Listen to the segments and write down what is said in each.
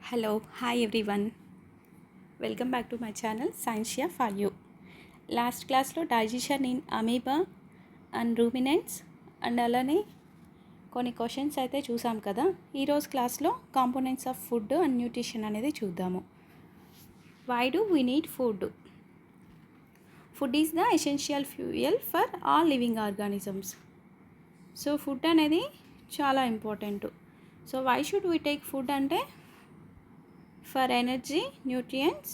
Hello, hi everyone. Welcome back to my channel Scientia for you. Last క్లాస్లో digestion in amoeba and ruminants and అలానే కొన్ని questions అయితే చూసాం కదా. ఈరోజు క్లాస్లో components of food and nutrition అనేది చూద్దాము. Why do we need food? Food is the essential fuel for all living organisms. So food అనేది చాలా important. So why should we take food అంటే for energy, nutrients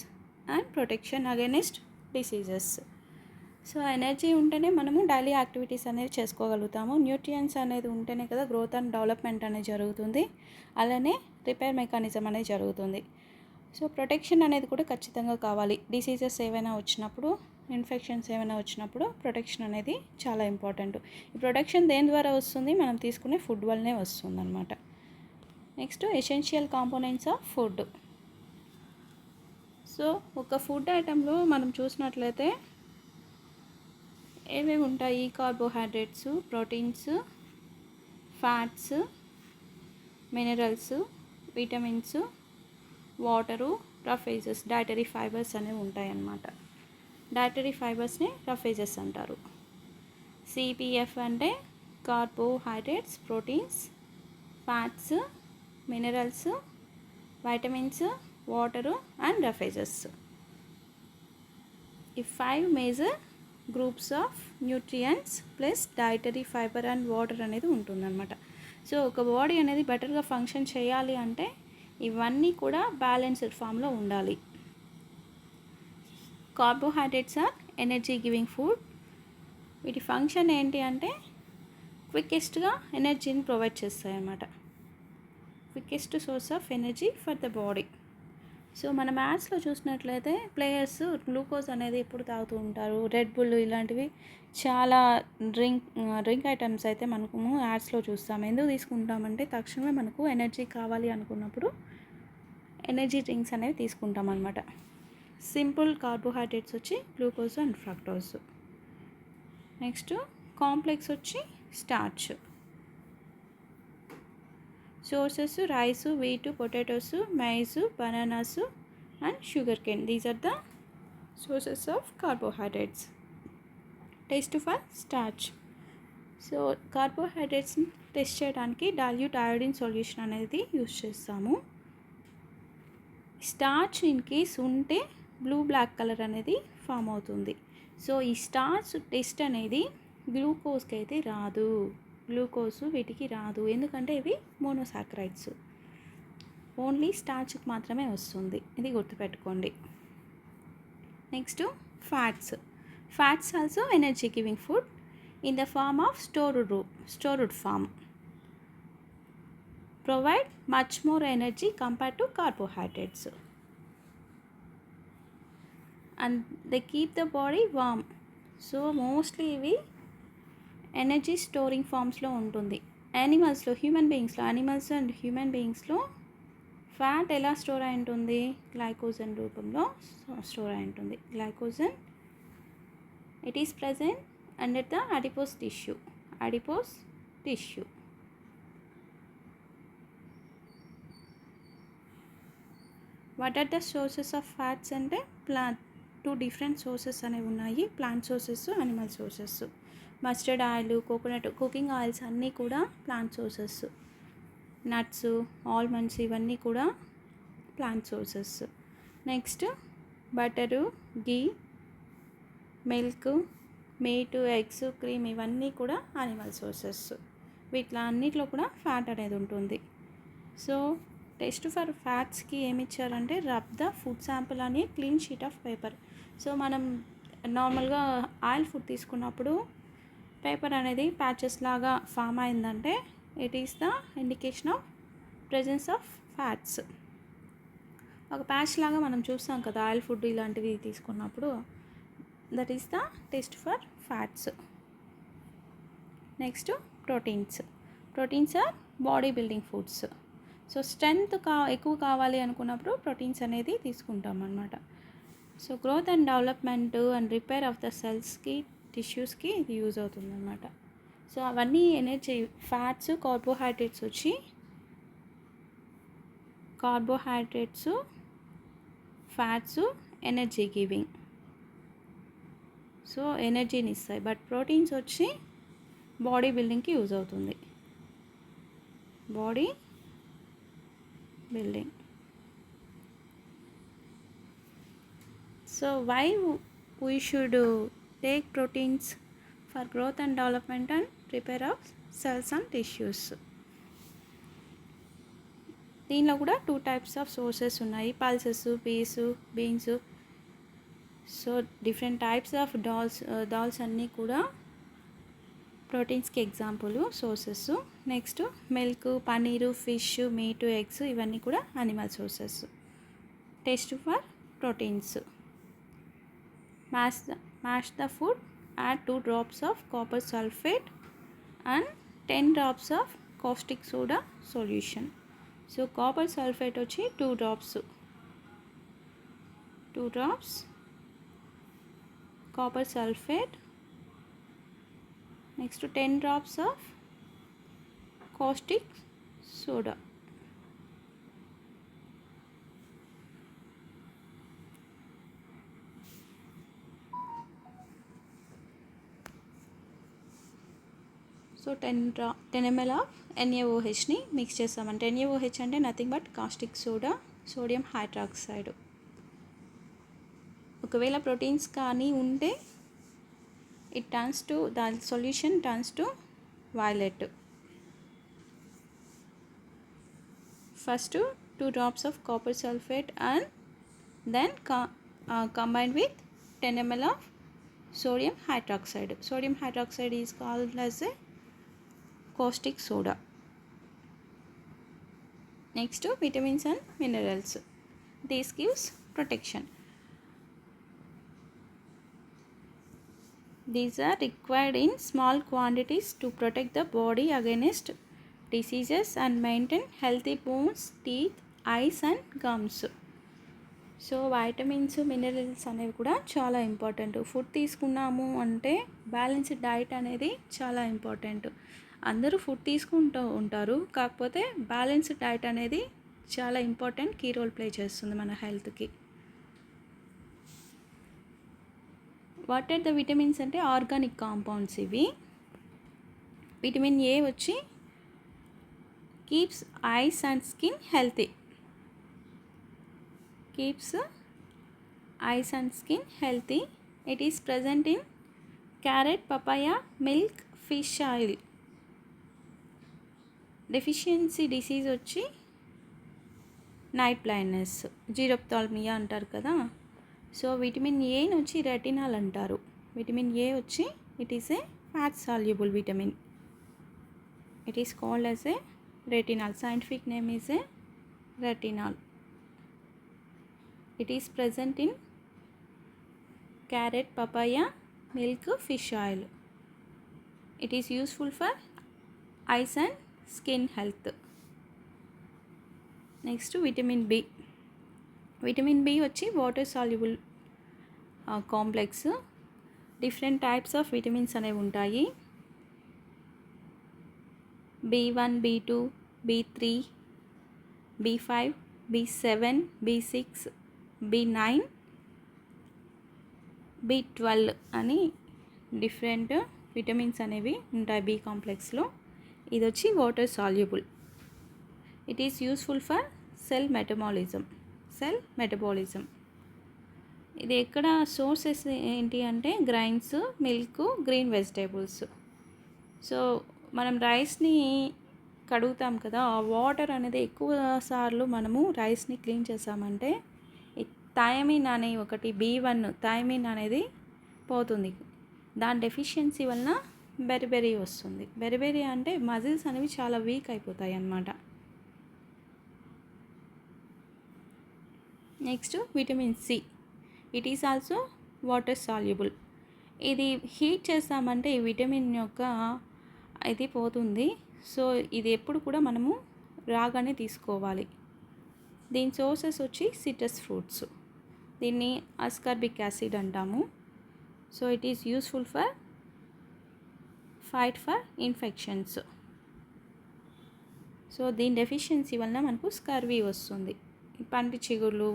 and protection against diseases. So energy ఉంటేనే మనము daily activities అనేది చేసుకోగలుగుతాము. Nutrients అనేది ఉంటేనే కదా growth and development అనేది జరుగుతుంది. అలానే రిపేర్ మెకానిజం అనేది జరుగుతుంది. సో ప్రొటెక్షన్ అనేది కూడా ఖచ్చితంగా కావాలి. డిసీజెస్ ఏవైనా వచ్చినప్పుడు, ఇన్ఫెక్షన్స్ ఏమైనా వచ్చినప్పుడు ప్రొటెక్షన్ అనేది చాలా ఇంపార్టెంట్. ఈ ప్రొటెక్షన్ దేని ద్వారా వస్తుంది? మనం తీసుకునే ఫుడ్ వల్లనే వస్తుంది అనమాట. Next essential components of food. So ఒక ఫుడ్ ఐటెంలో మనం చూసినట్లయితే ఏమేమి ఉంటాయి? Carbohydrates, proteins, fats, minerals, vitamins, water, roughages, dietary fibres అనేవి ఉంటాయి అన్నమాట. డైటరీ ఫైబర్స్ని రఫేజెస్ అంటారు. సిపిఎఫ్ అంటే carbohydrates, proteins, fats, minerals, vitamins, water and roughages. ఈ 5 major groups of nutrients plus dietary fibre and water అనేది ఉంటుందన్నమాట. సో ఒక బాడీ అనేది బెటర్గా ఫంక్షన్ చేయాలి అంటే ఇవన్నీ కూడా బ్యాలెన్స్డ్ ఫామ్లో ఉండాలి. Carbohydrates are energy giving food. వీటి ఫంక్షన్ ఏంటి అంటే క్వికెస్ట్గా ఎనర్జీని ప్రొవైడ్ చేస్తాయి అన్నమాట. Quickest source of energy for the body. So మన మ్యాథ్స్లో చూసినట్లయితే ప్లేయర్స్ గ్లూకోజ్ అనేది ఎప్పుడు తాగుతూ ఉంటారు. రెడ్ బుల్ ఇలాంటివి చాలా డ్రింక్ ఐటమ్స్ అయితే మనకు యాడ్స్లో చూస్తాం. ఎందుకు తీసుకుంటామంటే తక్షణమే మనకు ఎనర్జీ కావాలి అనుకున్నప్పుడు ఎనర్జీ డ్రింక్స్ అనేవి తీసుకుంటాం అనమాట. సింపుల్ కార్బోహైడ్రేట్స్ వచ్చి glucose and fructose. Next complex వచ్చి starch. Sources rice, wheat, potatoes, maize, bananas and sugar cane. These are the sources of carbohydrates. Test for starch. So కార్బోహైడ్రేట్స్ని టెస్ట్ చేయడానికి dilute iodine solution అనేది use చేస్తాము. Starch in case ఉంటే black colour అనేది form అవుతుంది. So ఈ starch test అనేది గ్లూకోజ్కి అయితే రాదు. గ్లూకోజ్ వీటికి రాదు, ఎందుకంటే ఇవి మోనోసాకరైడ్స్. ఓన్లీ స్టార్చ్కి మాత్రమే వస్తుంది, ఇది గుర్తుపెట్టుకోండి. Next fats. Fats also energy giving food in the form of stored form. Provide much more energy compare to carbohydrates and they keep the body warm. So mostly ఇవి energy storing ఫామ్స్లో ఉంటుంది. యానిమల్స్లో, animals and human బీయింగ్స్లో fat ఎలా store అయి ఉంటుంది? Glycogen రూపంలో store అయి ఉంటుంది. Glycogen it is present under the adipose tissue. What are the sources of fats అంటే టూ డిఫరెంట్ సోర్సెస్ అనేవి ఉన్నాయి. Plant sources, animal sources. Mustard oil, coconut, cooking oils అన్నీ కూడా ప్లాంట్ సోర్సెస్. నట్స్, ఆల్మండ్స్ ఇవన్నీ కూడా plant sources. Next butter, గీ, milk, meet, eggs, cream ఇవన్నీ కూడా animal sources. వీటిలో అన్నిట్లో కూడా ఫ్యాట్ అనేది ఉంటుంది. సో టెస్ట్ ఫర్ ఫ్యాట్స్కి ఏమి ఇచ్చారంటే రబ్ ద ఫుడ్ శాంపుల్ అని clean sheet of paper. So మనం నార్మల్గా ఆయిల్ ఫుడ్ తీసుకున్నప్పుడు పేపర్ అనేది ప్యాచెస్ లాగా ఫామ్ అయిందంటే it is the indication of presence of fats. ఒక ప్యాచ్ లాగా మనం చూస్తాం కదా ఆయిల్ ఫుడ్ ఇలాంటివి తీసుకున్నప్పుడు, that is the test for fats. Next proteins are body building foods. So strength ఎక్కువ కావాలి అనుకున్నప్పుడు ప్రోటీన్స్ అనేది తీసుకుంటాం అన్నమాట. So growth and development and repair of the సెల్స్కి, టిష్యూస్కి ఇది యూజ్ అవుతుంది అన్నమాట. సో అవన్నీ ఎనర్జీ. ఫ్యాట్స్, కార్బోహైడ్రేట్స్ వచ్చి carbohydrates, fats energy giving, so ఎనర్జీని ఇస్తాయి. బట్ ప్రోటీన్స్ వచ్చి బాడీ బిల్డింగ్కి యూజ్ అవుతుంది. Body building. So why we should take proteins for growth and development and repair of cells and tissues. దీనిలో కూడా 2 types of sources ఉన్నాయి, pulses, peas, beans. So different types of dals అన్నీ కూడా ప్రోటీన్స్కి example sources. Next milk, paneer, fish, meat, eggs ఇవన్నీ కూడా animal sources. Test for proteins. Mash the food, add 2 drops of copper sulfate and 10 drops of caustic soda solution. So copper sulfate వచ్చి 2 drops copper sulfate. Next 10 drops of caustic soda. So 10 ml of NaOHని mix చేస్తామంటే NaOH అంటే nothing but caustic soda, sodium hydroxide. ఒకవేళ proteins కానీ ఉంటే the solution turns to violet. First 2 drops of copper sulfate and then combined with 10 ml of sodium hydroxide. Sodium hydroxide is called as a caustic soda. Next vitamins and minerals. This gives protection. These are required in small quantities to protect the body against diseases and maintain healthy bones, teeth, eyes and gums. So vitamins, minerals అనేవి కూడా చాలా important. Food తీసుకున్నాము అంటే balanced diet అనేది చాలా important. అందరూ food తీసుకుంటూ ఉంటారు, కాకపోతే బ్యాలెన్స్డ్ డైట్ అనేది చాలా ఇంపార్టెంట్, కీ రోల్ ప్లే చేస్తుంది మన హెల్త్కి. వాట్ ఆర్ ద విటమిన్స్ అంటే ఆర్గానిక్ కాంపౌండ్స్ ఇవి. విటమిన్ ఏ వచ్చి keeps ice and skin healthy. Keeps eyes and skin healthy. It is present in carrot, papaya, milk, fish oil. Deficiency disease వచ్చి night blindness, జీరోప్థాల్మియా అంటారు కదా. So vitamin A వచ్చి retinol అంటారు. Vitamin A వచ్చి it is a fat soluble vitamin. It is called as A retinol. Scientific name is a retinol. It is present in carrot, papaya, milk, fish oil. It is useful for eyes and skin health. Next vitamin B. Vitamin B వచ్చి water soluble complex. Different types of vitamins అనేవి ఉంటాయి. B1, B2, B3, B5, B7, B6, B9, B12 అని different vitamins అనేవి ఉంటాయి B కాంప్లెక్స్లో. ఇది వచ్చి water soluble. It is useful for cell metabolism. ఇది ఎక్కడ సోర్సెస్ ఏంటి అంటే grains, milk, green vegetables. So మనం రైస్ని కడుగుతాం కదా, ఆ వాటర్ అనేది ఎక్కువ సార్లు మనము రైస్ని క్లీన్ చేసామంటే థైమిన్ అనే ఒకటి B1 థైమిన్ అనేది పోతుంది. దాని డెఫిషియన్సీ వలన బెరిబెరీ వస్తుంది. బెరిబెరీ అంటే మజిల్స్ అనేవి చాలా వీక్ అయిపోతాయి అన్నమాట. Next vitamin C. It is also water soluble. ఇది హీట్ చేస్తామంటే ఈ విటమిన్ యొక్క ఇది పోతుంది. సో ఇది ఎప్పుడు కూడా మనము రాగానే తీసుకోవాలి. దీని సోర్సెస్ వచ్చి సిట్రస్ ఫ్రూట్స్. దీన్ని అస్కార్బిక్ యాసిడ్ అంటాము. So it is useful for fight for infections. So దీని డెఫిషియన్సీ వలన మనకు స్కర్వీ వస్తుంది. పంటి చిగుళ్ళు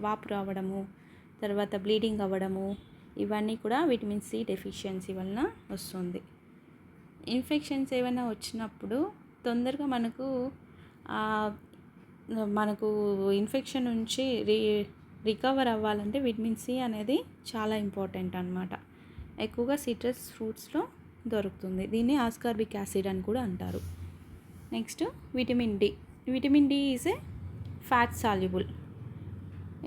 వాపు రావడము, తర్వాత బ్లీడింగ్ అవ్వడము, ఇవన్నీ కూడా విటమిన్ సి డెఫిషియన్సీ వలన వస్తుంది. ఇన్ఫెక్షన్స్ ఏమైనా వచ్చినప్పుడు తొందరగా మనకు ఇన్ఫెక్షన్ నుంచి రికవర్ అవ్వాలంటే విటమిన్ సి అనేది చాలా ఇంపార్టెంట్ అన్నమాట. ఎక్కువగా సిట్రస్ ఫ్రూట్స్లో దొరుకుతుంది. దీన్ని ఆస్కార్బిక్ యాసిడ్ అని కూడా అంటారు. Next vitamin D. Vitamin D is a fat soluble.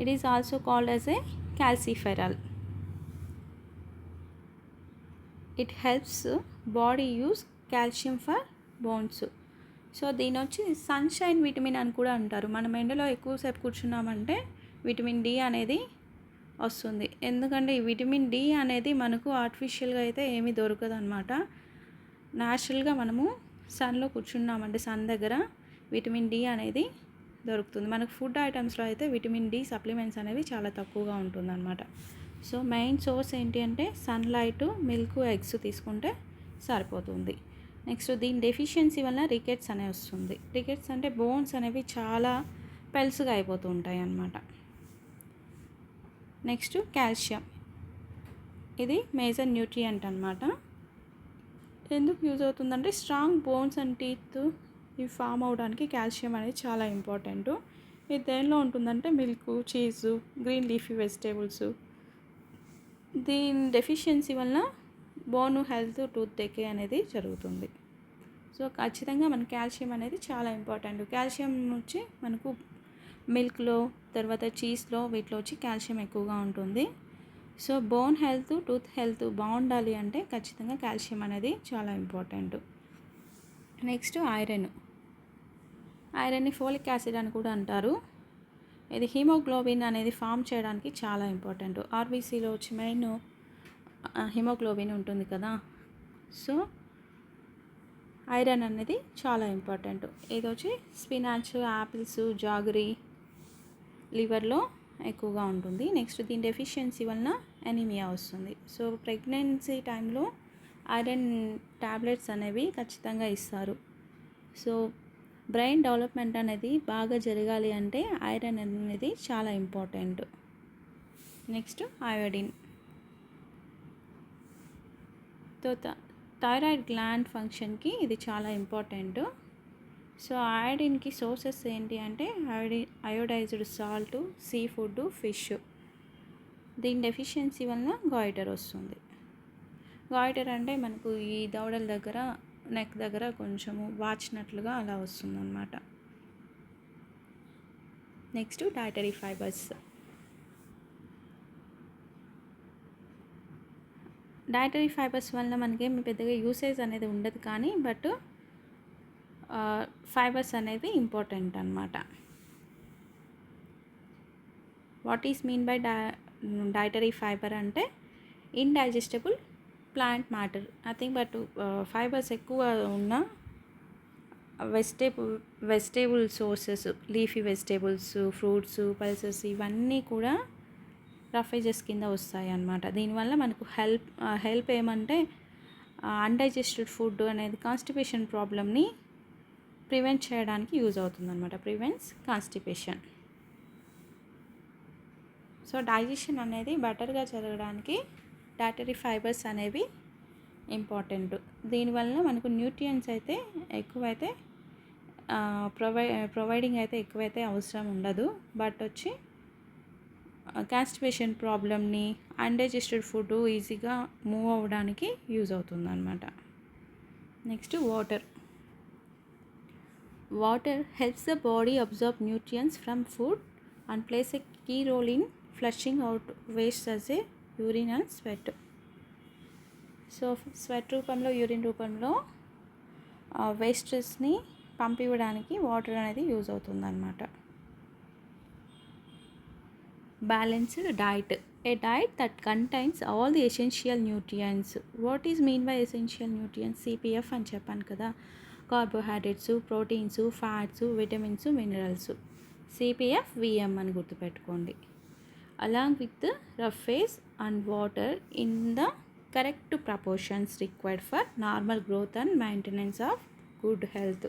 It is also called as a calciferol. It helps body use calcium for bones. So దీని వచ్చి సన్షైన్ విటమిన్ అని కూడా అంటారు. మనం ఎండలో ఎక్కువసేపు కూర్చున్నామంటే విటమిన్ డి అనేది వస్తుంది. ఎందుకంటే ఈ విటమిన్ డి అనేది మనకు ఆర్టిఫిషియల్గా అయితే ఏమీ దొరకదు అనమాట. న్యాచురల్గా మనము సన్లో కూర్చున్నామంటే సన్ దగ్గర విటమిన్ డి అనేది దొరుకుతుంది. మనకు ఫుడ్ ఐటమ్స్లో అయితే విటమిన్ డి సప్లిమెంట్స్ అనేవి చాలా తక్కువగా ఉంటుందన్నమాట. సో మెయిన్ సోర్స్ ఏంటి అంటే సన్లైట్, మిల్క్, ఎగ్స్ తీసుకుంటే సరిపోతుంది. నెక్స్ట్ దీని డెఫిషియన్సీ వల్ల రికెట్స్ అనేవి వస్తుంది. రికెట్స్ అంటే బోన్స్ అనేవి చాలా పెల్స్గా అయిపోతూ ఉంటాయి అన్నమాట. Next calcium. ఇది మేజర్ న్యూట్రియంట్ అన్నమాట. ఎందుకు యూజ్ అవుతుందంటే స్ట్రాంగ్ బోన్స్ అండ్ టీత్ ఇవి ఫామ్ అవడానికి కాల్షియం అనేది చాలా ఇంపార్టెంట్. ఇది దేనిలో ఉంటుందంటే milk, cheese, green leafy vegetables. దీని డెఫిషియన్సీ వల్ల బోను హెల్త్, టూత్ డెకే అనేది జరుగుతుంది. సో ఖచ్చితంగా మన కాల్షియం అనేది చాలా ఇంపార్టెంట్. కాల్షియం వచ్చి మనకు మిల్క్లో, తర్వాత చీజ్లో, వీటిలో వచ్చి కాల్షియం ఎక్కువగా ఉంటుంది. So bone health, tooth health బాగుండాలి అంటే ఖచ్చితంగా కాల్షియం అనేది చాలా ఇంపార్టెంట్. Next iron. ఐరన్ని ఫోలిక్ యాసిడ్ అని కూడా అంటారు. ఇది హిమోగ్లోబిన్ అనేది ఫామ్ చేయడానికి చాలా ఇంపార్టెంట్. ఆర్బీసీలో వచ్చి మెయిన్ హిమోగ్లోబిన్ ఉంటుంది కదా. సో ఐరన్ అనేది చాలా ఇంపార్టెంట్. ఇది వచ్చి స్పినాచ్, యాపిల్స్, జాగరీ, లివర్లో ఎక్కువగా ఉంటుంది. నెక్స్ట్ దీని డెఫిషియన్సీ వలన ఎనీమియా వస్తుంది. సో ప్రెగ్నెన్సీ టైంలో ఐరన్ టాబ్లెట్స్ అనేవి ఖచ్చితంగా ఇస్తారు. సో బ్రెయిన్ డెవలప్మెంట్ అనేది బాగా జరగాలి అంటే ఐరన్ అనేది చాలా important. Next iodine. Thyroid gland ఫంక్షన్కి ఇది చాలా ఇంపార్టెంట్. సో అయోడిన్కి సోర్సెస్ ఏంటి అంటే iodised salt, sea food, fish. దీని డెఫిషియన్సీ వలన గాయిటర్ వస్తుంది. గాయిటర్ అంటే మనకు ఈ దవడల దగ్గర, నెక్ దగ్గర కొంచెము వాచినట్లుగా అలా వస్తుందన్నమాట. Next dietary fibres. Dietary fibres వల్ల మనకేమి పెద్దగా యూసేజ్ అనేది ఉండదు, కానీ బట్ ఫైబర్స్ అనేవి ఇంపార్టెంట్ అన్నమాట. What is mean by dietary fibre అంటే indigestible plant matter. Nothing but fibres ఎక్కువ ఉన్న vegetable sources, leafy vegetables, fruits, pulses ఇవన్నీ కూడా రఫేజెస్ కింద వస్తాయి అన్నమాట. దీనివల్ల మనకు హెల్ప్ ఏమంటే అన్డైజెస్టెడ్ ఫుడ్ అనేది కాన్స్టిపేషన్ ప్రాబ్లమ్ని ప్రివెంట్ చేయడానికి యూజ్ అవుతుంది అనమాట. Prevents constipation. సో డైజెషన్ అనేది బెటర్గా జరగడానికి డైటరీ ఫైబర్స్ అనేవి ఇంపార్టెంట్. దీనివల్ల మనకు న్యూట్రియంట్స్ అయితే ఎక్కువైతే ప్రొవైడింగ్ అయితే ఎక్కువైతే అవసరం ఉండదు, బట్ వచ్చి కాన్స్టిపేషన్ ప్రాబ్లమ్ని, అన్డైజెస్టెడ్ ఫుడ్ ఈజీగా మూవ్ అవ్వడానికి యూజ్ అవుతుంది అనమాట. Next water. Water helps the body observe nutrients from food and plays a key role in flushing out waste as a urine and sweat. So sweat రూపంలో, urine రూపంలో వేస్టెస్ని పంపివ్వడానికి water అనేది use అవుతుంది అన్నమాట. Balanced diet. A diet that contains all the essential nutrients. What is mean by essential nutrients? CPF అని చెప్పాను కదా. Carbohydrates, proteins, fats, vitamins, minerals. CPF VM అని గుర్తుపెట్టుకోండి. Along with roughage and water in the correct proportions required for normal growth and maintenance of good health.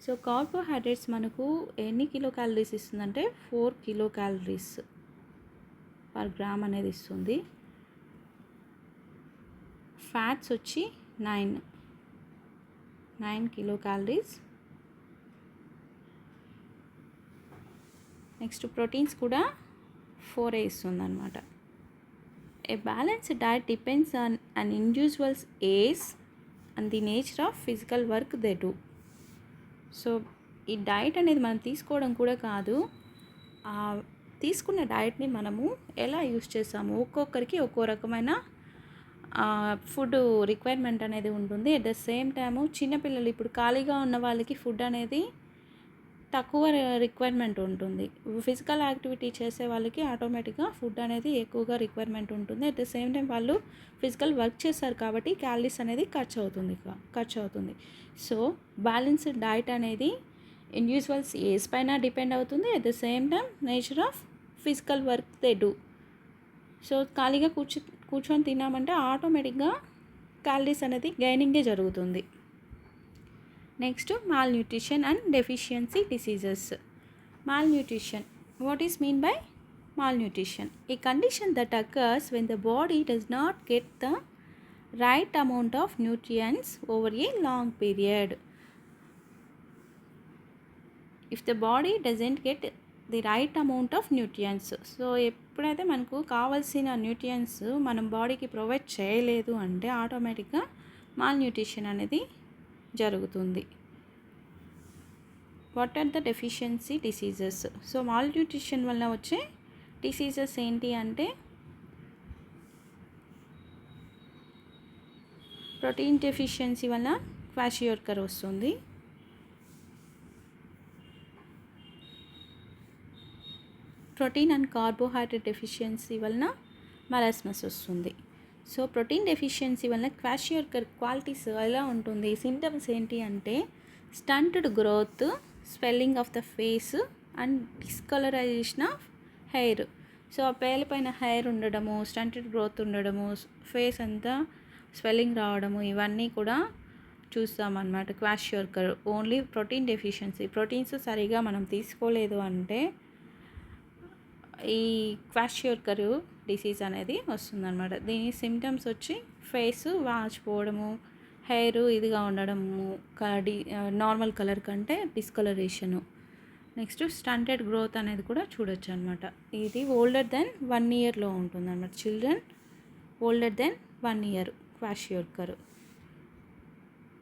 So carbohydrates మనకు ఎన్ని kilo calories ఇస్తుందంటే 4 kilo calories per gram అనేది ఇస్తుంది. Fats వచ్చి 9 kilo calories. Next proteins కూడా 4 ఇస్తుంది అనమాట. A balanced diet depends on an individual's age and the nature of physical work they do. So ఈ డైట్ అనేది మనం తీసుకోవడం కూడా కాదు, తీసుకున్న డైట్ని మనము ఎలా యూస్ చేస్తాము, ఒక్కొక్కరికి ఒక్కో రకమైన ఫుడ్ రిక్వైర్మెంట్ అనేది ఉంటుంది. అట్ ద సేమ్ టైము చిన్నపిల్లలు ఇప్పుడు ఖాళీగా ఉన్న వాళ్ళకి ఫుడ్ అనేది తక్కువ రిక్వైర్మెంట్ ఉంటుంది. ఫిజికల్ యాక్టివిటీ చేసే వాళ్ళకి ఆటోమేటిక్గా ఫుడ్ అనేది ఎక్కువగా రిక్వైర్మెంట్ ఉంటుంది. అట్ ద సేమ్ టైం వాళ్ళు ఫిజికల్ వర్క్ చేస్తారు కాబట్టి క్యాలరీస్ అనేది ఖర్చు అవుతుంది. సో బ్యాలెన్స్డ్ డైట్ అనేది ఇండివిజువల్స్ ఏజ్ పైన డిపెండ్ అవుతుంది. At the same time nature of physical work they do. So ఖాళీగా కూర్చొని తిన్నామంటే ఆటోమేటిక్గా క్యాలరీస్ అనేది గెయినింగే జరుగుతుంది. Next malnutrition and deficiency diseases. Malnutrition. What is mean by malnutrition? A condition that occurs when the body does not get the right amount of nutrients over a long period. If the body doesn't get the right amount of nutrients, so ఎప్పుడైతే మనకు కావాల్సిన nutrients మనం బాడీకి provide చేయలేదు అంటే ఆటోమేటిక్గా malnutrition అనేది జరుగుతుంది. What are the deficiency diseases? So malnutrition వల్ల వచ్చే డిసీజెస్ ఏంటి అంటే ప్రోటీన్ డెఫిషియన్సీ వల్ల క్వాషియోర్కర్ వస్తుంది. ప్రోటీన్ అండ్ కార్బోహైడ్రేట్ డెఫిషియన్సీ వలన మరాస్మస్ వస్తుంది. సో ప్రోటీన్ డెఫిషియన్సీ వలన క్వాషియోర్కర్ క్వాలిటీస్ ఎలా ఉంటుంది, సింటమ్స్ ఏంటి అంటే stunted growth, swelling of the face and discolourisation of hair. So ఆ పేలిపైన హెయిర్ ఉండడము, స్టంటెడ్ గ్రోత్ ఉండడము, ఫేస్ అంతా స్వెల్లింగ్ రావడము, ఇవన్నీ కూడా చూస్తామన్నమాట. Kwashiorkor only protein deficiency, proteins సరిగా మనం తీసుకోలేదు అంటే ఈ క్వాషియోర్కర్ డిసీజ్ అనేది వస్తుందన్నమాట. దీని సిమ్టమ్స్ వచ్చి ఫేస్ వాచిపోవడము, హెయిర్ ఇదిగా ఉండడము, నార్మల్ కలర్ కంటే డిస్కలరేషను, నెక్స్ట్ స్టంటెడ్ గ్రోత్ అనేది కూడా చూడొచ్చు అనమాట. ఇది ఓల్డర్ దెన్ 1 ఇయర్లో ఉంటుంది అన్నమాట. Children older then 1 year kwashiorkor.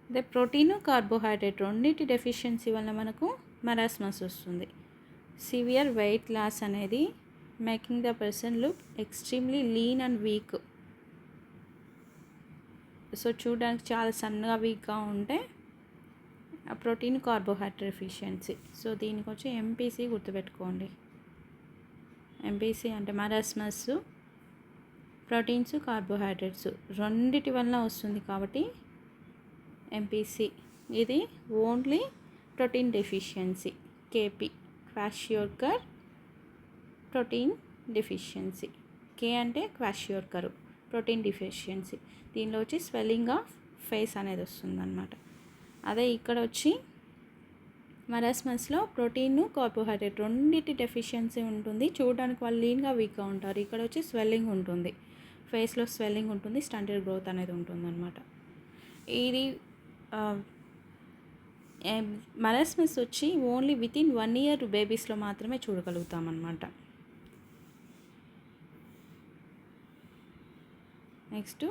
అదే ప్రోటీను కార్బోహైడ్రేట్ రెండింటి డెఫిషియన్సీ వల్ల మనకు మరాస్మస్ వస్తుంది. సివియర్ వెయిట్ లాస్ అనేది making the person look extremely lean and weak. So చూడడానికి చాలా సన్నగా వీక్గా ఉంటే ప్రోటీన్ కార్బోహైడ్రేట్ డెఫిషియన్సీ. సో దీనికి వచ్చి ఎంపీసీ గుర్తుపెట్టుకోండి. ఎంపీసీ అంటే మరాస్మస్, ప్రోటీన్స్, కార్బోహైడ్రేట్స్ రెండిటి వల్ల వస్తుంది కాబట్టి ఎంపీసీ. ఇది only protein deficiency. KP kwashiorkor protein deficiency. K అంటే క్వాషియోర్కర్ ప్రోటీన్ డెఫిషియన్సీ. దీనిలో వచ్చి స్వెల్లింగ్ ఆఫ్ ఫేస్ అనేది వస్తుందన్నమాట. అదే ఇక్కడ వచ్చి మరాస్మస్లో ప్రోటీన్ కార్బోహైడ్రేట్ రెండింటి డెఫిషియన్సీ ఉంటుంది. చూడడానికి వాళ్ళు లీన్గా వీక్గా ఉంటారు. ఇక్కడ వచ్చి స్వెల్లింగ్ ఉంటుంది, ఫేస్లో స్వెల్లింగ్ ఉంటుంది, స్టంటెడ్ గ్రోత్ అనేది ఉంటుందన్నమాట. ఇది మరాస్మస్ వచ్చి ఓన్లీ వితిన్ 1 ఇయర్ బేబీస్లో మాత్రమే చూడగలుగుతామన్నమాట. Next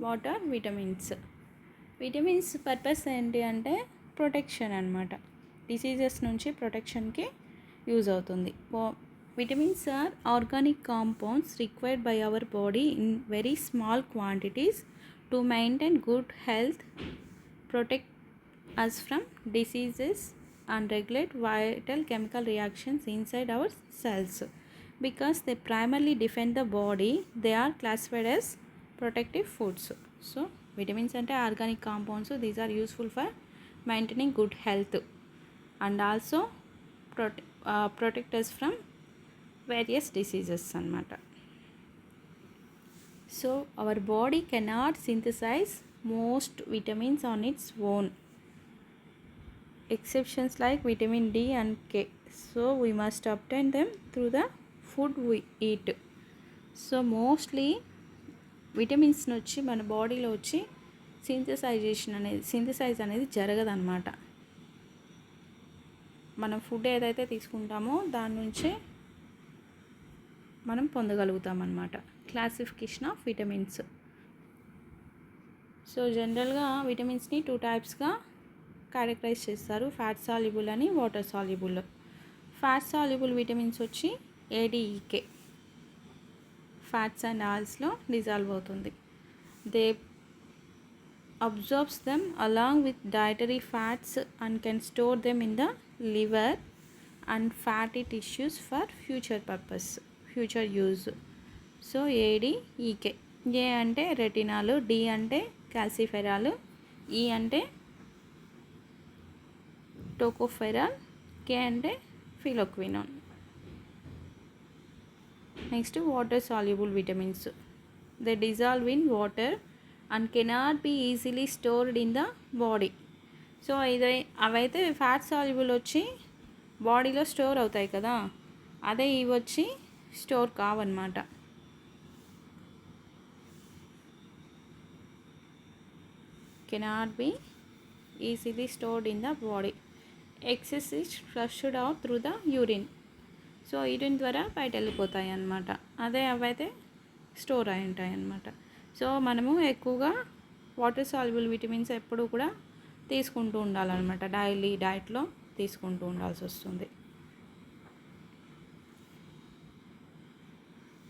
what are vitamins? Vitamins purpose ఏంటి అంటే ప్రొటెక్షన్ అనమాట. డిసీజెస్ నుంచి ప్రొటెక్షన్కి యూజ్ అవుతుంది. Vitamins are organic compounds required by our body in very small quantities to maintain good health, protect us from diseases and regulate vital chemical reactions inside our cells. Because they primarily defend the body, they are classified as protective foods. So vitamins ante organic compounds, these are useful for maintaining good health and also protect us from various diseases anamata. So our body cannot synthesize most vitamins on its own. exceptions like vitamin D and K. So we must obtain them through the food we eat. So mostly vitamins వచ్చి మన బాడీలో వచ్చి synthesise అనేది జరగదన్నమాట. మనం food ఏదైతే తీసుకుంటామో దాని నుంచే మనం పొందగలుగుతాం అన్నమాట. Classification of vitamins. సో జనరల్గా విటమిన్స్ని 2 టైప్స్గా క్యారెక్టరైజ్ చేస్తారు, ఫ్యాట్ సాల్యుబుల్ అని, water soluble. Fat soluble vitamins వచ్చి ADEK, ఫ్యాట్స్ అండ్ ఆయిల్స్లో డిజాల్వ్ అవుతుంది. They absorbs them along with dietary fats and can store them in the liver and fatty tissues for future use. So ADEK. ఏ అంటే రెటినాలు, D అంటే క్యాల్సిఫెరాలు, ఈ అంటే tocopherol, K అంటే phylloquinone. Next water soluble vitamins. They dissolve in water and cannot be easily stored in the body. So అవైతే fat soluble వచ్చి బాడీలో store అవుతాయి కదా, అదే ఇవి వచ్చి స్టోర్ కావన్నమాట. Cannot be easily stored in the body. Excess is flushed out through the urine. So urine ద్వారా బయట వెళ్ళిపోతాయి అన్నమాట, అదే అవైతే స్టోర్ అయి ఉంటాయి అన్నమాట. సో మనము ఎక్కువగా వాటర్ సాల్యుబుల్ విటమిన్స్ ఎప్పుడూ కూడా తీసుకుంటూ ఉండాలన్నమాట, డైలీ డైట్లో తీసుకుంటూ ఉండాల్సి వస్తుంది.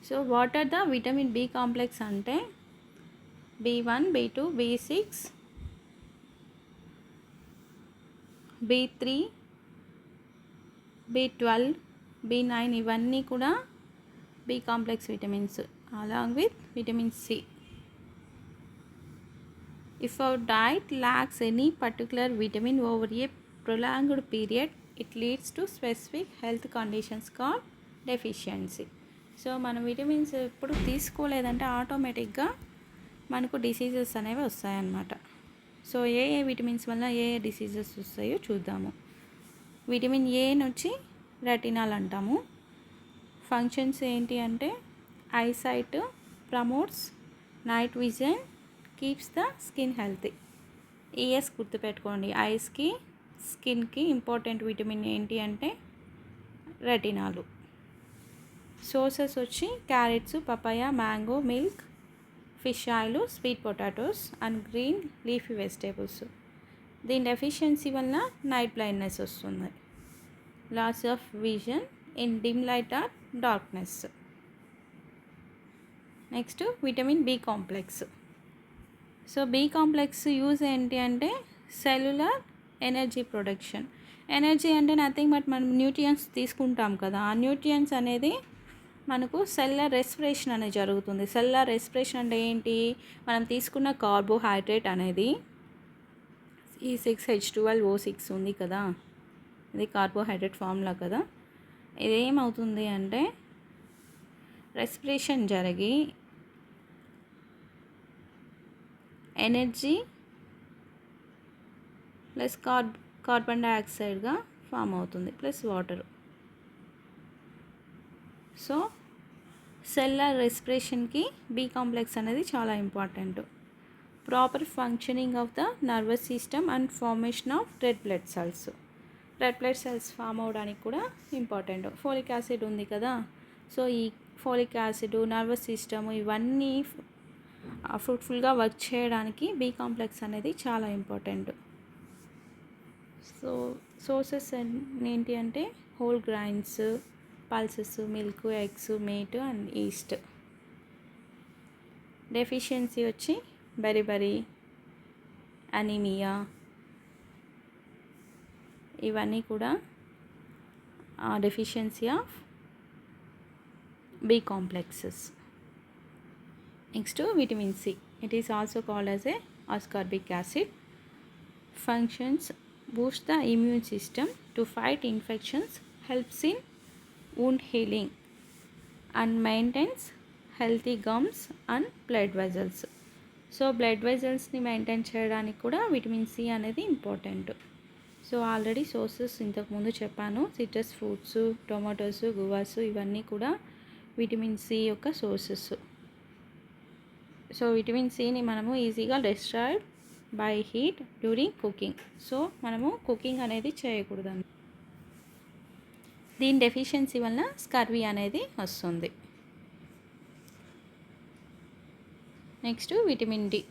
So what are the vitamin B complex అంటే B1, B2, B6, B3, B12, B9 ఇవన్నీ కూడా B complex vitamins along with vitamin C. If our diet lacks any particular vitamin over a prolonged period, it leads to specific health conditions called deficiency. So మనం vitamins ఎప్పుడు తీసుకోలేదంటే ఆటోమేటిక్గా మనకు diseases అనేవి వస్తాయన్నమాట. So ఏ vitamins వల్ల ఏ diseases వస్తాయో చూద్దాము. Vitamin A వచ్చి రెటినాల్ అంటాము. ఫంక్షన్స్ ఏంటి అంటే eyesight, promotes night vision, keeps the skin healthy. ఈఎస్ గుర్తుపెట్టుకోండి, ఐస్కి స్కిన్కి ఇంపార్టెంట్ విటమిన్ ఏంటి అంటే రెటినాలు. సోర్సెస్ వచ్చి carrots, papaya, mango, milk, fish oil, sweet potatoes and green leafy vegetables. దీని డెఫిషియన్సీ వల్ల నైట్ బ్లైండ్నెస్ వస్తుంది, loss of vision in dim light or darkness. Next vitamin B complex. So B complex use ఏంటి అంటే cellular energy production. Energy అంటే nothing but మనం nutrients తీసుకుంటాం కదా, ఆ న్యూట్రియన్స్ అనేది మనకు సెల్యులర్ రెస్పిరేషన్ అనేది జరుగుతుంది. సెల్యులర్ రెస్పిరేషన్ అంటే ఏంటి, మనం తీసుకున్న కార్బోహైడ్రేట్ అనేది C6H12O6 ఉంది కదా, ఇది కార్బోహైడ్రేట్ ఫార్ములా కదా, ఇదేమవుతుంది అంటే రెస్పిరేషన్ జరిగి ఎనర్జీ ప్లస్ కార్బన్ డైఆక్సైడ్గా ఫామ్ అవుతుంది, ప్లస్ వాటర్. సో సెల్యులర్ రెస్పిరేషన్కి బి కాంప్లెక్స్ అనేది చాలా important. Proper functioning of the nervous system and formation of red blood cells. Red blood cells form అవడానికి కూడా ఇంపార్టెంట్. ఫోలిక్ యాసిడ్ ఉంది కదా, సో ఈ ఫోలిక్ యాసిడ్, నర్వస్ సిస్టమ్ ఇవన్నీ ఫ్రూట్ఫుల్గా వర్క్ చేయడానికి బి కాంప్లెక్స్ అనేది చాలా ఇంపార్టెంట్. సో సోర్సెస్ ఏంటి అంటే whole grains, pulses, milk, eggs, meat and yeast. Deficiency వచ్చి బెరిబెరీ, అనీమియా, ఇవన్నీ కూడా deficiency of B complexes. Next vitamin C. It is also called as a ascorbic acid. Functions: boost the immune system to fight infections, helps in wound healing and maintains healthy gums and blood vessels. So blood వెజల్స్ని maintain చేయడానికి కూడా vitamin C అనేది important. So already sources ఇంతకుముందు చెప్పాను. Citrus fruits, tomatoes, guavas ఇవన్నీ కూడా vitamin C యొక్క sources. So vitamin సిని మనము ఈజీగా destroyed by heat during cooking. So మనము కుకింగ్ అనేది చేయకూడదు. దీని డెఫిషియన్సీ వలన స్కర్వీ అనేది వస్తుంది. Next vitamin D.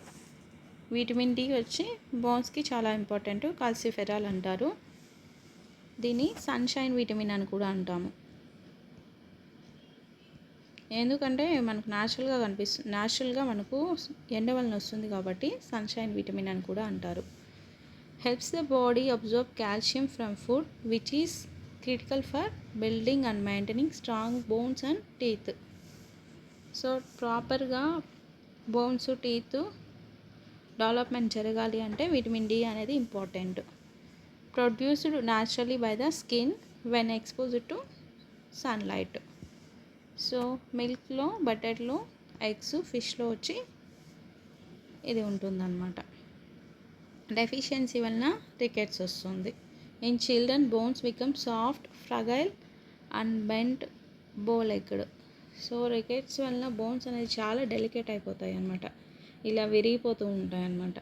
Vitamin D వచ్చి బోన్స్కి చాలా ఇంపార్టెంట్. కాల్సిఫెరాల్ అంటారు. దీన్ని సన్షైన్ విటమిన్ అని కూడా అంటాము. ఎందుకంటే మనకు న్యాచురల్గా మనకు ఎండ వలన వస్తుంది కాబట్టి సన్షైన్ విటమిన్ అని కూడా అంటారు. Helps the body absorb calcium from food which is critical for building and maintaining strong bones and teeth. So ప్రాపర్గా బోన్స్, టీత్ డెవలప్మెంట్ జరగాలి అంటే విటమిన్ డి అనేది important. Produced naturally by the skin when exposed to sunlight. So మిల్క్లో, బటర్లో, eggs, ఫిష్లో వచ్చి ఇది ఉంటుందన్నమాట. డెఫిషియన్సీ వలన రికెట్స్ వస్తుంది. In children bones become soft, fragile and bent bow legged. So rickets వలన బోన్స్ అనేది చాలా డెలికేట్ అయిపోతాయి అన్నమాట. ఇలా విరిగిపోతూ ఉంటాయి అన్నమాట.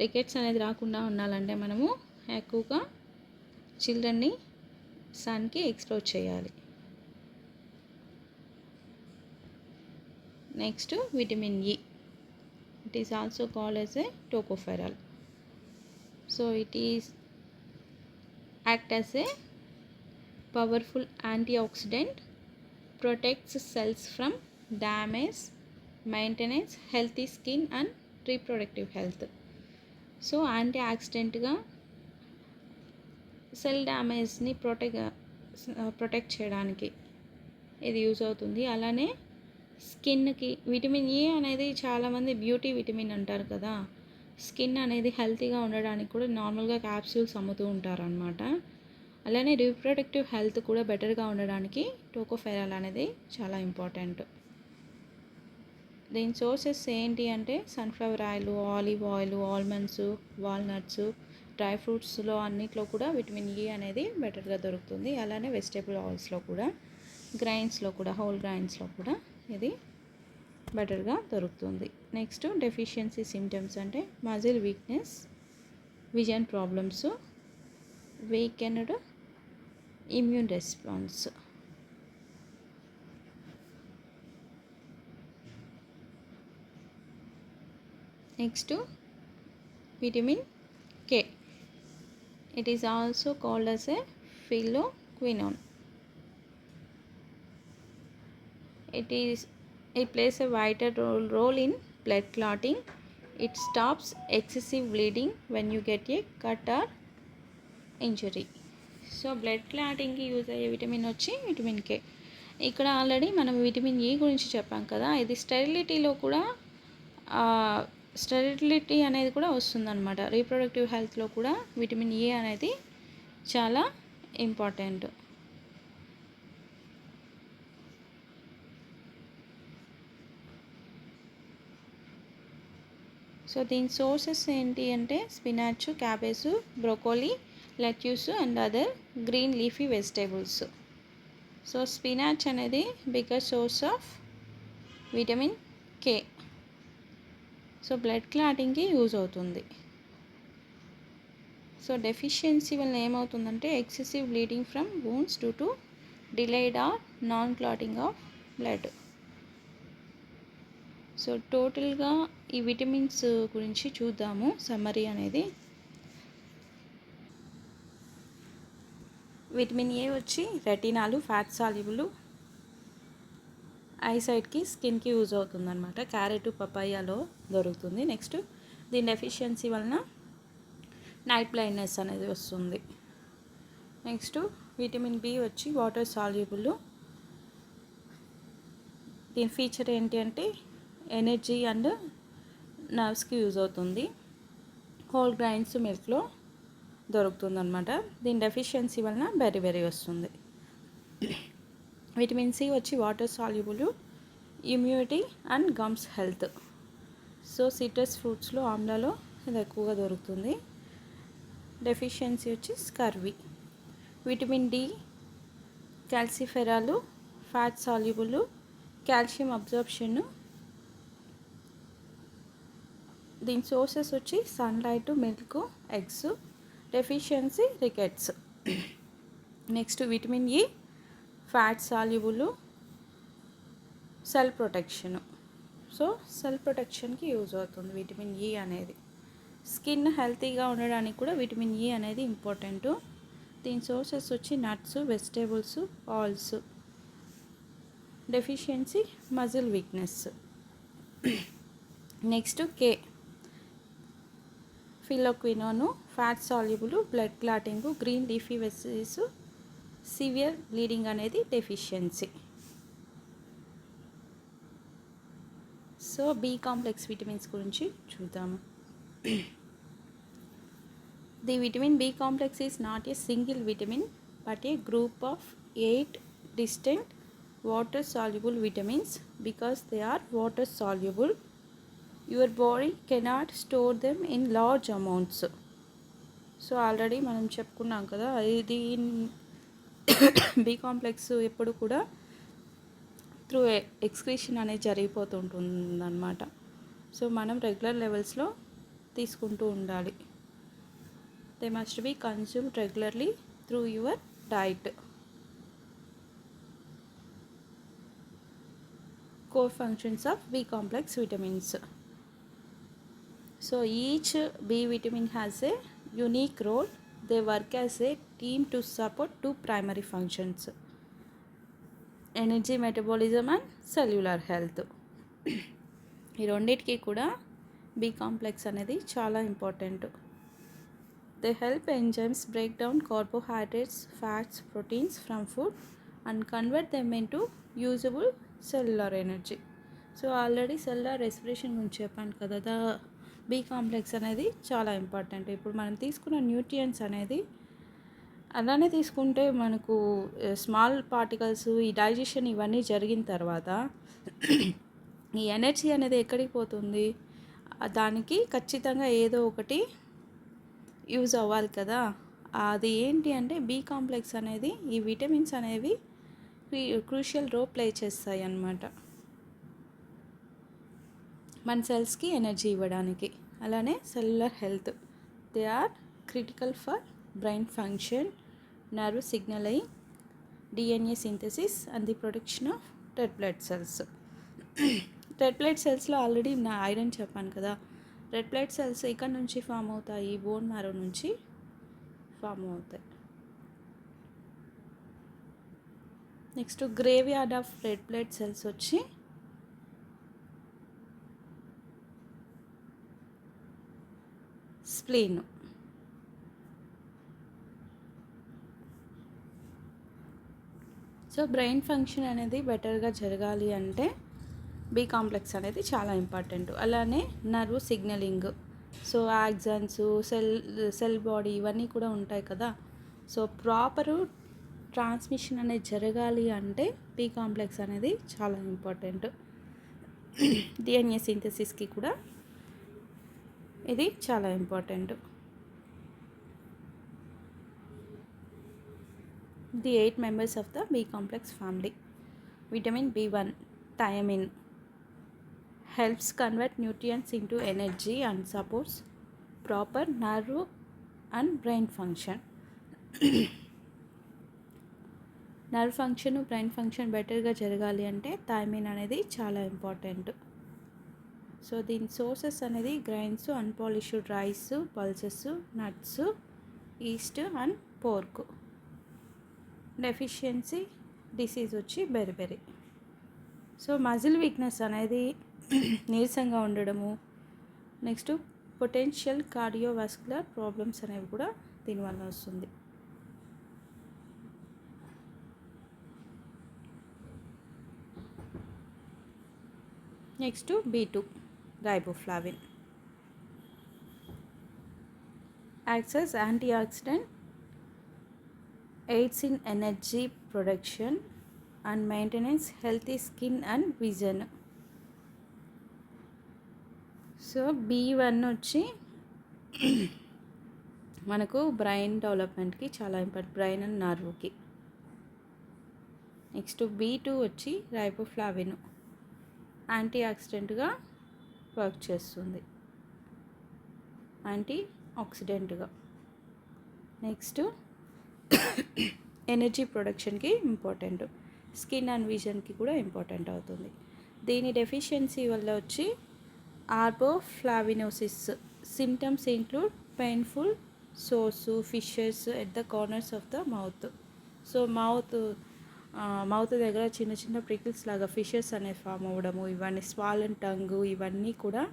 రికెట్స్ అనేది రాకుండా ఉండాలంటే మనము ఎక్కువగా చిల్డ్రన్ని సన్కి ఎక్స్పోజ్ చేయాలి. Next vitamin E. It is also called as a tocopherol. So it is act as a powerful antioxidant, protects cells from damage, maintenance healthy skin and reproductive health. So anti ఆక్సిడెంట్గా cell డ్యామేజ్ని protect చేయడానికి ఇది use అవుతుంది. అలానే స్కిన్కి vitamin A అనేది చాలామంది beauty vitamin అంటారు కదా. స్కిన్ అనేది హెల్తీగా ఉండడానికి కూడా నార్మల్గా క్యాప్సూల్స్ అమ్ముతూ ఉంటారనమాట. అలానే రీప్రొడక్టివ్ హెల్త్ కూడా బెటర్గా ఉండడానికి టోకోఫెరాల్ అనేది చాలా ఇంపార్టెంట్. దీని సోర్సెస్ ఏంటి అంటే sunflower oil, olive oil, almonds, walnuts, dry ఫ్రూట్స్లో అన్నిట్లో కూడా విటమిన్ ఈ అనేది బెటర్గా దొరుకుతుంది. అలానే వెజిటేబుల్ ఆయిల్స్లో కూడా, గ్రైన్స్లో కూడా, హోల్ గ్రైన్స్లో కూడా ఇది బెటర్గా దొరుకుతుంది. నెక్స్ట్ డెఫిషియన్సీ సిమ్టమ్స్ అంటే muscle weakness, vision problems, weekend immune response. Next vitamin K. It is also called as a phylloquinone. It plays a vital role in blood clotting. It stops excessive bleeding when you get a cut or injury. So blood క్లాటింగ్కి use అయ్యే vitamin వచ్చి vitamin K. ఇక్కడ already మనం vitamin E గురించి చెప్పాం కదా. ఇది స్టెరిలిటీలో కూడా స్టెరిలిటీ అనేది కూడా వస్తుందన్నమాట. రీప్రొడక్టివ్ హెల్త్లో కూడా విటమిన్ ఏ అనేది చాలా ఇంపార్టెంట్. సో దీని సోర్సెస్ ఏంటి అంటే spinach, cabbage, broccoli, lettuce and other green leafy vegetables. So spinach అనేది bigger source of vitamin K. So blood క్లాటింగ్కి యూజ్ అవుతుంది. సో డెఫిషియన్సీ వల్ల ఏమవుతుందంటే excessive bleeding from wounds due to delayed or non clotting of blood. So టోటల్గా ఈ vitamins గురించి చూద్దాము summary అనేది. విటమిన్ ఏ వచ్చి రెటినాలు, ఫ్యాట్ సాల్యుబుల్, ఐసైట్కి, స్కిన్కి యూజ్ అవుతుందన్నమాట. క్యారెట్, పపాయాలో దొరుకుతుంది. నెక్స్ట్ దీని డెఫిషియన్సీ వలన నైట్ బ్లైండ్నెస్ అనేది వస్తుంది. నెక్స్ట్ విటమిన్ బి వచ్చి వాటర్ సాల్యుబుల్. దీని ఫీచర్ ఏంటి అంటే ఎనర్జీ అండ్ నర్వ్స్కి యూజ్ అవుతుంది. హోల్ గ్రైన్స్ మిల్క్లో దొరుకుతుందన్నమాట. దీని డెఫిషియన్సీ వలన బెరీ వస్తుంది. విటమిన్ సి వచ్చి water soluble, immunity and gums health. So citrus ఫ్రూట్స్లో, ఆమ్లాలో ఇది ఎక్కువగా దొరుకుతుంది. డెఫిషియన్సీ వచ్చి scurvy. Vitamin D calciferol, fat soluble, calcium absorption. దీని సోర్సెస్ వచ్చి sunlight, milk, eggs. Deficiency rickets. Next vitamin E fat soluble, cell protection. So cell ప్రొటెక్షన్కి use అవుతుంది vitamin E అనేది. స్కిన్ హెల్తీగా ఉండడానికి కూడా విటమిన్ ఈ అనేది ఇంపార్టెంట్. దీని సోర్సెస్ వచ్చి nuts, vegetables, oils. Deficiency muscle weakness. Next K phylloquinone fat soluble, blood clotting, green leafy vegetables, severe bleeding అనేది deficiency. So B complex vitamins గురించి చూద్దాము. The vitamin B complex is not a single vitamin but a group of 8 distinct water soluble vitamins. Because they are water soluble, your body cannot store them in large amounts. So already మనం చెప్పుకున్నాం కదా, ఇది B complex ఎప్పుడు కూడా through excretion అనేది జరిగిపోతుంటుందన్నమాట. So మనం regular లెవెల్స్లో తీసుకుంటూ ఉండాలి. They must be consumed regularly through your diet. Core functions of B complex vitamins. So each B vitamin has a unique role. They work as a team to support two primary functions: energy metabolism and cellular health. ఈ రెండింటికి కూడా B complex అనేది చాలా important. They help enzymes break down carbohydrates, fats, proteins from food and convert them into usable cellular energy. So already cellular respiration గురించి చెప్పాను కదా, B complex అనేది చాలా ఇంపార్టెంట్. ఇప్పుడు మనం తీసుకున్న న్యూట్రియంట్స్ అనేది అలానే తీసుకుంటే మనకు స్మాల్ పార్టికల్స్, ఈ డైజెషన్ ఇవన్నీ జరిగిన తర్వాత ఈ ఎనర్జీ అనేది ఎక్కడికి పోతుంది? దానికి ఖచ్చితంగా ఏదో ఒకటి యూజ్ అవ్వాలి కదా. అది ఏంటి అంటే బి కాంప్లెక్స్ అనేది, ఈ విటమిన్స్ అనేవి క్రూషియల్ రోల్ ప్లే చేస్తాయి అన్నమాట మన సెల్స్కి ఎనర్జీ ఇవ్వడానికి. అలానే cellular health. They are critical for brain function, nerve signalling, DNA synthesis and the production of red blood cells. Red blood సెల్స్లో ఆల్రెడీ నా ఐరన్ చెప్పాను కదా. రెడ్ బ్లడ్ సెల్స్ ఇక్కడ నుంచి ఫామ్ అవుతాయి, బోన్ మ్యారో నుంచి ఫామ్ అవుతాయి. Next graveyard of red blood cells వచ్చి స్ప్లీన్. సో బ్రెయిన్ ఫంక్షన్ అనేది బెటర్గా జరగాలి అంటే బి కాంప్లెక్స్ అనేది చాలా ఇంపార్టెంట్. అలానే nerve signalling, so axons, cell body ఇవన్నీ కూడా ఉంటాయి కదా. సో ప్రాపరు ట్రాన్స్మిషన్ అనేది జరగాలి అంటే బి కాంప్లెక్స్ అనేది చాలా ఇంపార్టెంట్. డిఎన్ఏ సింథసిస్కి కూడా ఇది చాలా important. The 8 members of the B complex family. Vitamin B1 thiamine helps convert nutrients into energy and supports proper nerve and brain function. Nerve function, brain function బెటర్గా జరగాలి అంటే thymine అనేది చాలా ఇంపార్టెంట్. సో దీని sources అనేది grains, unpolished rice, pulses, nuts, east and pork. Deficiency disease వచ్చి బెర్బెరీ. So muscle weakness అనేది నీరసంగా ఉండడము, నెక్స్ట్ పొటెన్షియల్ కార్డియోవాస్కులర్ ప్రాబ్లమ్స్ అనేవి కూడా దీనివల్ల వస్తుంది. Next B2 riboflavin acts as antioxidant, aids in energy production and maintenance healthy skin and vision. So B1 వచ్చి మనకు బ్రెయిన్ డెవలప్మెంట్కి చాలా ఇంపార్టెంట్, బ్రెయిన్ అండ్ నర్వ్కి. నెక్స్ట్ B2 వచ్చి రైబోఫ్లావిన్, యాంటీ ఆక్సిడెంట్గా వర్క్ చేస్తుంది, యాంటీ ఆక్సిడెంట్గా. నెక్స్ట్ ఎనర్జీ ప్రొడక్షన్కి ఇంపార్టెంట్, స్కిన్ అండ్ విజన్కి కూడా ఇంపార్టెంట్ అవుతుంది. దీని డెఫిషియన్సీ వల్ల వచ్చి ariboflavinosis symptoms include painful sores, fissures at the corners of the mouth. So mouth దగ్గర చిన్న చిన్న ప్రికిల్స్ లాగా ఫిషెస్ అనేవి ఫామ్ అవ్వడము, ఇవన్నీ స్వాలన్ టంగ్, ఇవన్నీ కూడా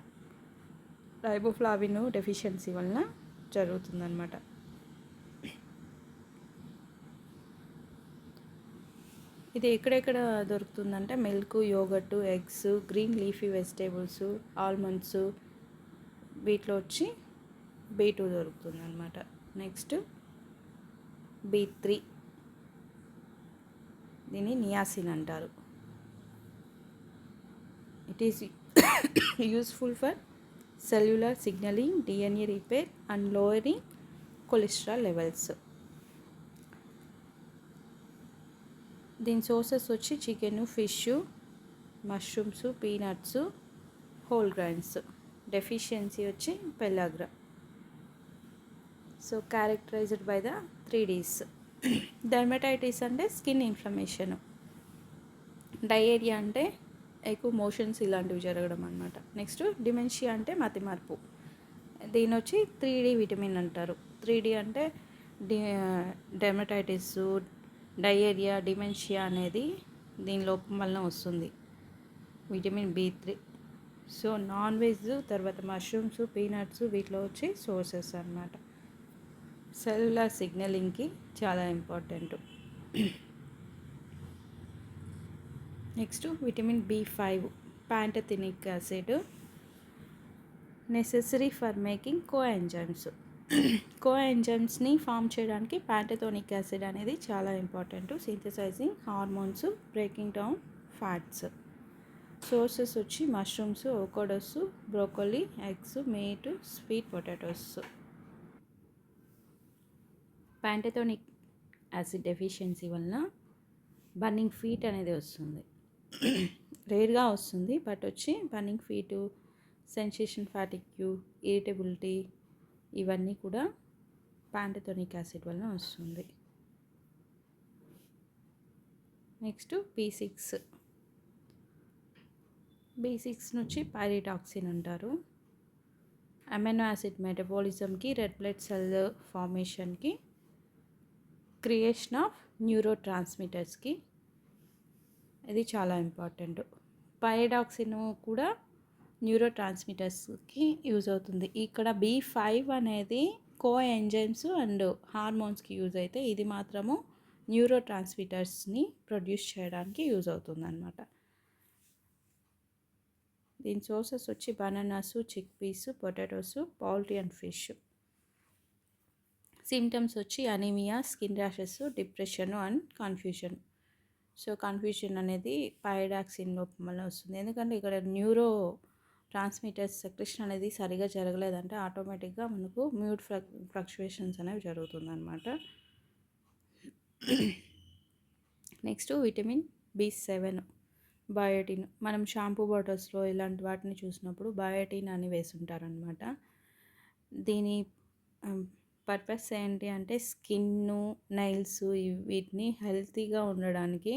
రైబోఫ్లావిన్ డెఫిషియన్సీ వలన జరుగుతుందన్నమాట. ఇది ఎక్కడెక్కడ దొరుకుతుందంటే milk, yogurt, eggs, green leafy vegetables, almonds, వీటిలో వచ్చి B2 దొరుకుతుంది అనమాట. నెక్స్ట్ B3, దీన్ని నియాసిన్ అంటారు. It is useful for cellular signalling, DNA repair and lowering cholesterol levels. దీని సోర్సెస్ వచ్చి chicken, fish, mushrooms, peanuts, whole grains. Deficiency వచ్చి pellagra. So characterised by the 3Ds. Dermatitis అంటే skin inflammation, diarrhoea అంటే ఎక్కువ motions ఇలాంటివి జరగడం అనమాట. Next dementia అంటే మతిమరుపు. దీని వచ్చి 3D విటమిన్ అంటారు. 3D అంటే డెర్మటైటిస్, డయేరియా, డిమెన్షియా అనేది దీని లోపం వలన వస్తుంది, vitamin B3. So non veg, తర్వాత మష్రూమ్స్, పీనట్స్, వీటిలో వచ్చి సోర్సెస్ అన్నమాట. సెల్యులర్ సిగ్నలింగ్కి చాలా important. Next vitamin B5, pantothenic acid, necessary for making coenzymes. కోఎంజైమ్స్ని ఫామ్ చేయడానికి ప్యాంటథెనిక్ యాసిడ్ అనేది చాలా important, synthesising hormones, breaking down fats. Sources వచ్చి mushrooms, avocados, broccoli, eggs, meat, sweet potatoes. Pantothenic acid deficiency వలన burning feet అనేది వస్తుంది, రేర్గా వస్తుంది, బట్ వచ్చి burning feet, sensation fatigue, irritability, ఇవన్నీ కూడా ప్యాంటథెనిక్ యాసిడ్ వలన వస్తుంది. నెక్స్ట్ B6 నుంచి పైరిటాక్సిన్ అంటారు. అమైనో యాసిడ్ మెటబాలిజంకి, రెడ్ బ్లడ్ సెల్ ఫార్మేషన్కి, క్రియేషన్ ఆఫ్ న్యూరో ట్రాన్స్మిటర్స్కి ఇది చాలా ఇంపార్టెంట్. పైరిడాక్సిన్ కూడా న్యూరో ట్రాన్స్మిటర్స్కి యూజ్ అవుతుంది. ఇక్కడ B5 అనేది కో ఎంజైమ్స్ అండ్ హార్మోన్స్కి యూజ్ అయితే, ఇది మాత్రము న్యూరో ట్రాన్స్మిటర్స్ని ప్రొడ్యూస్ చేయడానికి యూజ్ అవుతుంది అన్నమాట. దీని సోర్సెస్ వచ్చి bananas, chickpeas, potatoes, poultry and fish. Symptoms వచ్చి anaemia, skin rashes, depression and confusion. So confusion అనేది పైరిడాక్సిన్ లోపం వల్ల వస్తుంది, ఎందుకంటే ఇక్కడ న్యూరో ట్రాన్స్మిటర్స్ సెక్రెషన్ అనేది సరిగా జరగలేదంటే ఆటోమేటిక్గా మనకు మూడ్ ఫ్లక్చువేషన్స్ అనేవి జరుగుతుందన్నమాట. Next vitamin B7, biotin. మనం షాంపూ బాటిల్స్లో ఇలాంటి వాటిని చూసినప్పుడు బయోటిన్ అని వేసుంటారనమాట. దీని పర్పస్ ఏంటి అంటే స్కిన్, నైల్స్, వీటిని హెల్తీగా ఉండడానికి,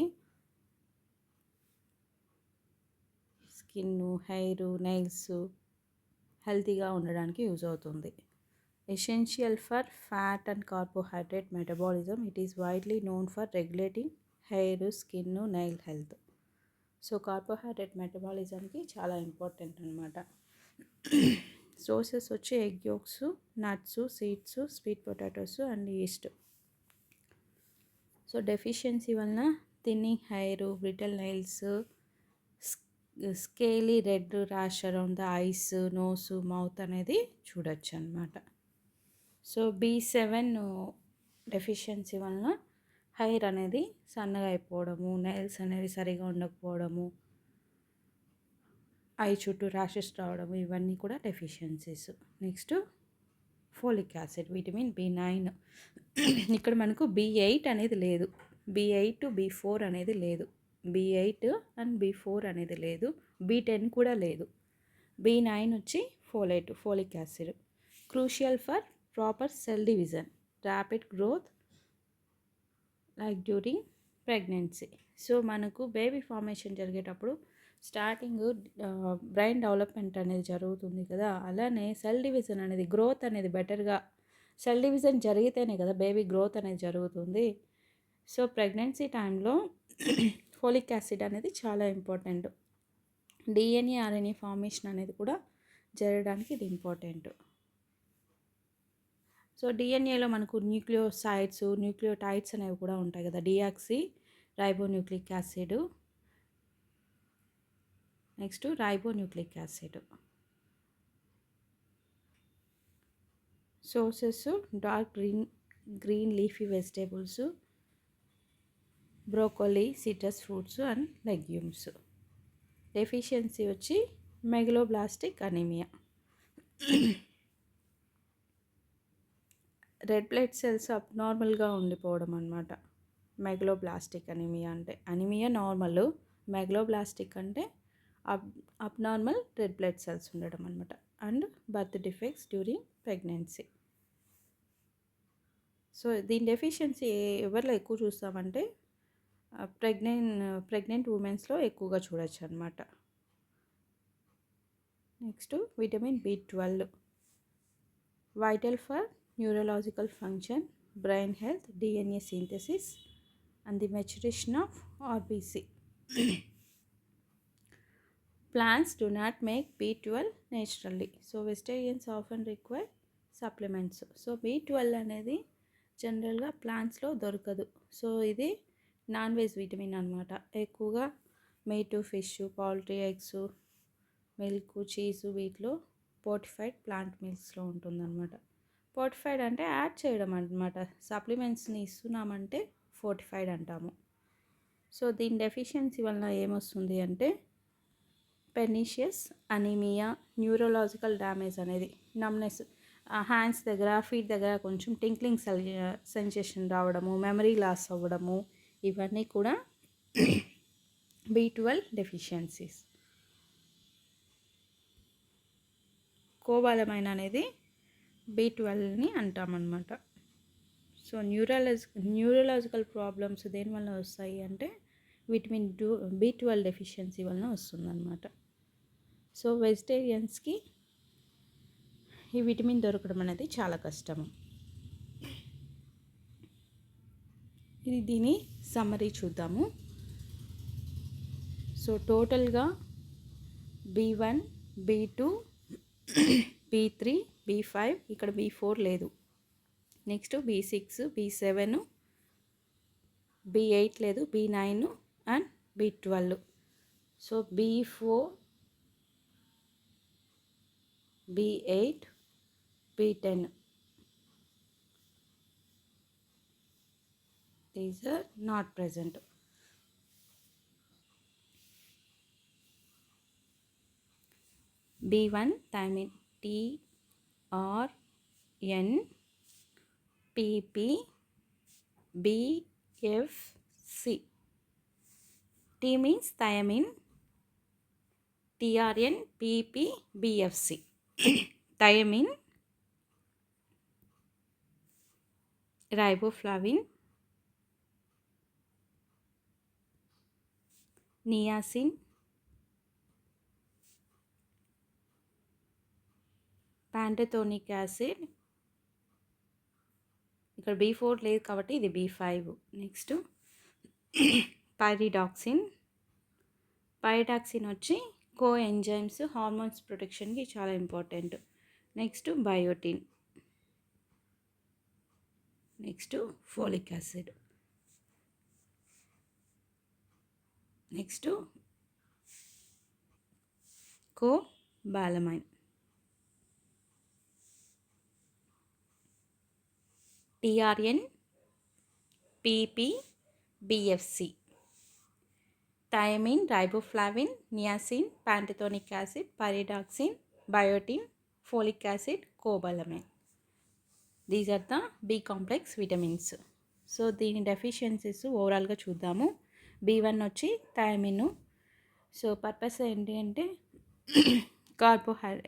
స్కిన్, హెయిర్, నైల్స్ హెల్తీగా ఉండడానికి యూజ్ అవుతుంది. Essential for fat and carbohydrate metabolism. It is widely known for regulating hair, skin, nail health. So carbohydrate మెటబాలిజంకి చాలా ఇంపార్టెంట్ అనమాట. సోర్సెస్ వచ్చి egg yolks, nuts, seeds, sweet potatoes and yeast. So deficiency వలన thinning hair, brittle nails, scaly red rash around the eyes, nose, mouth అనేది చూడొచ్చు అనమాట. So B7 deficiency వలన hair అనేది సన్నగా అయిపోవడము, నైల్స్ అనేవి సరిగా ఉండకపోవడము, ఐ చుట్టూ ర్యాషెస్ రావడము, ఇవన్నీ కూడా deficiencies. Next folic acid, vitamin B9. ఇక్కడ మనకు B8 అనేది లేదు, B8 B4 అనేది లేదు, B8 అండ్ B4 అనేది లేదు, B10 కూడా లేదు. B9 వచ్చి folate, folic acid, crucial for proper cell division, rapid growth like during pregnancy. So మనకు బేబీ ఫార్మేషన్ జరిగేటప్పుడు స్టార్టింగ్ బ్రెయిన్ డెవలప్మెంట్ అనేది జరుగుతుంది కదా, అలానే సెల్ డివిజన్ అనేది, గ్రోత్ అనేది బెటర్గా, సెల్ డివిజన్ జరిగితేనే కదా బేబీ గ్రోత్ అనేది జరుగుతుంది. సో ప్రెగ్నెన్సీ టైంలో ఫోలిక్ యాసిడ్ అనేది చాలా ఇంపార్టెంట్. DNA RNA ఫార్మేషన్ అనేది కూడా జరగడానికి ఇది ఇంపార్టెంట్. సో డిఎన్ఏలో మనకు న్యూక్లియోసైడ్స్, న్యూక్లియోటైడ్స్ అనేవి కూడా ఉంటాయి కదా, deoxy ribonucleic acid, next ribonucleic acid. Sources dark green leafy vegetables, broccoli, citrus fruits and legumes. Deficiency వచ్చి megaloblastic anaemia. Red blood cells అబ్నార్మల్గా ఉండిపోవడం అనమాట మెగలోబ్లాస్టిక్ అనీమియా అంటే. అనీమియా నార్మల్, మెగలోబ్లాస్టిక్ అంటే అబ్నార్మల్ రెడ్ బ్లడ్ సెల్స్ ఉండడం అనమాట. And birth defects during pregnancy. So దీని deficiency ఎవరిలో ఎక్కువ చూస్తామంటే ప్రెగ్నెంట్ ఉమెన్స్లో ఎక్కువగా చూడొచ్చు అనమాట. Next vitamin B12, vital for neurological function, brain health, DNA synthesis and the maturation of RBC. Plants do not make B12 naturally, so vegetarians often require supplements. So B12 అనేది జనరల్గా ప్లాంట్స్లో దొరకదు. So ఇది non veg vitamin అనమాట. ఎక్కువగా meat, fish, poultry, eggs, milk, cheese వీటిలో fortified plant మిల్క్స్లో ఉంటుందన్నమాట. Fortified అంటే యాడ్ చేయడం అనమాట. సప్లిమెంట్స్ని ఇస్తున్నామంటే ఫోర్టిఫైడ్ అంటాము. సో దీని డెఫిషియన్సీ వలన ఏమొస్తుంది అంటే పెర్నీషియస్ అనీమియా, న్యూరలాజికల్ డ్యామేజ్ అనేది, నమ్నెస్, హ్యాండ్స్ దగ్గర, ఫీట్ దగ్గర కొంచెం టింక్లింగ్ సెన్సేషన్ రావడము, మెమరీ లాస్ అవ్వడము, ఇవన్నీ కూడా B12 డెఫిషియన్సీస్. కోబాలమైన్ అనేది B12ని అంటామన్నమాట. సో న్యూరలాజికల్ ప్రాబ్లమ్స్ దేనివల్ల వస్తాయి అంటే విటమిన్ B12 డెఫిషియన్సీ వలన వస్తుందన్నమాట. సో వెజిటేరియన్స్కి ఈ విటమిన్ దొరకడం అనేది చాలా కష్టము. ఇది దీని సమ్మరీ చూద్దాము. సో టోటల్గా B1, B2, B3, B5, ఇక్కడ B4 లేదు. నెక్స్ట్ B6, B7, B8 లేదు, B9 and B12. So B4, B8, B10 these are not present. B1 thymine, TRN, PP, BFC. T means thiamine, TRN, PP, BFC. thiamine, riboflavin, niacin, pantothenic acid. ఇక్కడ B4 లేదు కాబట్టి ఇది B5. Next pyridoxine. Pyridoxine వచ్చి కో enzymes, hormones ప్రొటెక్షన్కి చాలా important. Next biotin. Next folic acid. Next cobalamin. TRN, PP, BFC. thiamine, riboflavin, niacin, pantothenic acid, pyridoxine, biotin, folic acid, cobalamin. These are the B complex vitamins. So దీని deficiencies ఓవరాల్గా చూద్దాము. B1 వచ్చి thiamine. So purpose ఏంటి అంటే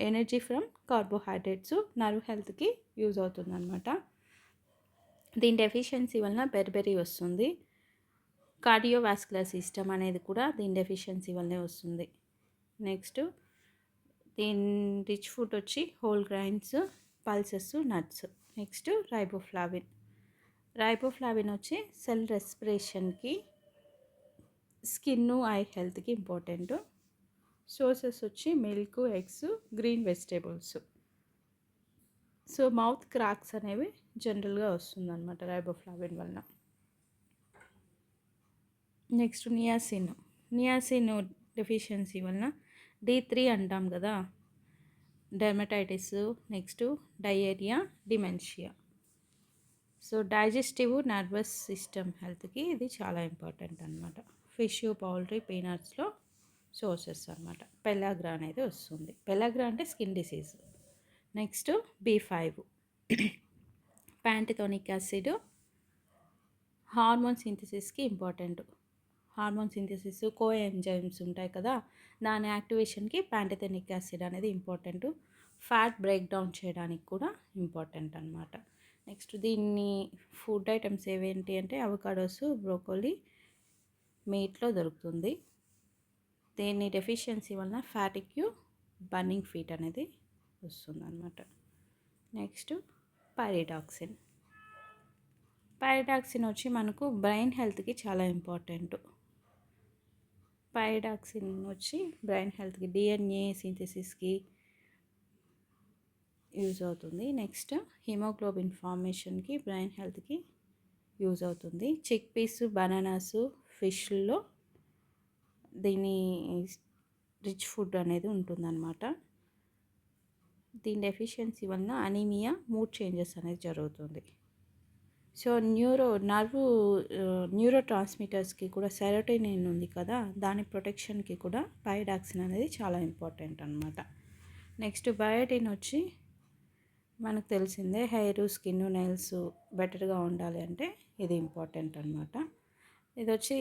energy from carbohydrates, nerve హెల్త్కి use అవుతుంది అనమాట. దీని డెఫిషియన్సీ వలన బెర్బెరీ వస్తుంది. కార్డియోవాస్కులర్ సిస్టమ్ అనేది కూడా దీని డెఫిషియన్సీ వల్లనే వస్తుంది. నెక్స్ట్ దీని రిచ్ ఫుడ్ వచ్చి whole grains, pulses, nuts. Next riboflavin వచ్చి సెల్ రెస్పిరేషన్కి, స్కిన్, ఐ హెల్త్కి ఇంపార్టెంట్. సోర్సెస్ వచ్చి milk, eggs, green vegetables. So mouth cracks అనేవి జనరల్గా వస్తుందన్నమాట రైబోఫ్లావిన్ వలన. నెక్స్ట్ నియాసిన్ డెఫిషియన్సీ వలన D3 అంటాం కదా, dermatitis, next diarrhoea, dementia. So digestive, nervous system హెల్త్కి ఇది చాలా ఇంపార్టెంట్ అనమాట. ఫిష్, పౌల్ట్రీ, పీనట్స్లో సోర్సెస్ అనమాట. పెలాగ్రా అనేది వస్తుంది. పెలాగ్రా అంటే skin disease. Next B5 pantothenic acid hormone సింథసిస్కి ఇంపార్టెంట్. హార్మోన్ సింథసిస్, కోఎంజైమ్స్ ఉంటాయి కదా, దాని యాక్టివేషన్కి ప్యాంటిథోనిక్ యాసిడ్ అనేది ఇంపార్టెంట్. ఫ్యాట్ బ్రేక్ డౌన్ చేయడానికి కూడా ఇంపార్టెంట్ అనమాట. నెక్స్ట్ దీన్ని ఫుడ్ ఐటమ్స్ ఏవేంటి అంటే అవకాడోస్, బ్రోకోలీ, మీట్లో దొరుకుతుంది. దీని డెఫిషియన్సీ వలన ఫ్యాటిక్యూ, బర్నింగ్ ఫీట్ అనేది వస్తుందన్నమాట. నెక్స్ట్ పైరిడాక్సిన్ వచ్చి మనకు బ్రెయిన్ హెల్త్కి చాలా ఇంపార్టెంట్. పైరిడాక్సిన్ వచ్చి బ్రెయిన్ హెల్త్కి, DNA సింథసిస్కి యూజ్ అవుతుంది. నెక్స్ట్ హిమోగ్లోబిన్ ఫార్మేషన్కి, బ్రెయిన్ హెల్త్కి యూజ్ అవుతుంది. చిక్ పీస్, బనానాస్, ఫిష్లో దీని రిచ్ ఫుడ్ అనేది ఉంటుందన్నమాట. దీని డెఫిషియన్సీ వలన అనీమియా, మూడ్ చేంజెస్ అనేది జరుగుతుంది. సో న్యూరో ట్రాన్స్మిటర్స్కి కూడా సెరోటోనిన్ ఉంది కదా, దాని ప్రొటెక్షన్కి కూడా పైరిడాక్సిన్ అనేది చాలా ఇంపార్టెంట్ అనమాట. నెక్స్ట్ బయోటిన్ వచ్చి మనకు తెలిసిందే, హెయిర్, స్కిన్, నెయిల్స్ బెటర్గా ఉండాలి అంటే ఇది ఇంపార్టెంట్ అనమాట. ఇది వచ్చి